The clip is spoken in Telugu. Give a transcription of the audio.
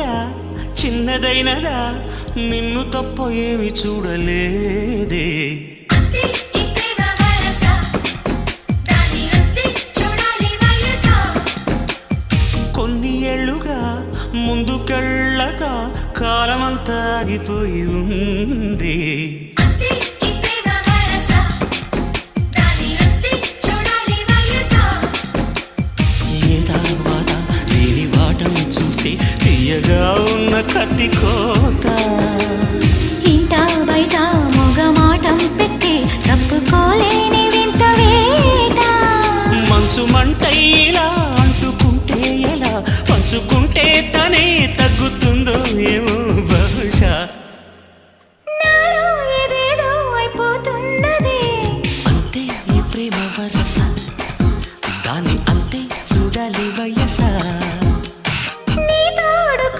కోరిక చిన్నదైనదా నిన్ను తప్ప ఏమి చూడలేదే కొన్ని ఏళ్ళుగా ముందుకెళ్ళక కాలమంతా ఆగిపోయి ఉంది దీని వాటం చూస్తే తీయగా ఉన్న కత్తి కోత ఇంట బయట మొగమాటం పెట్టి తప్పుకోలేని వింత వేట మంచు మంట ఇలా అంటుకుంటే ఎలా పంచుకుంటే తనే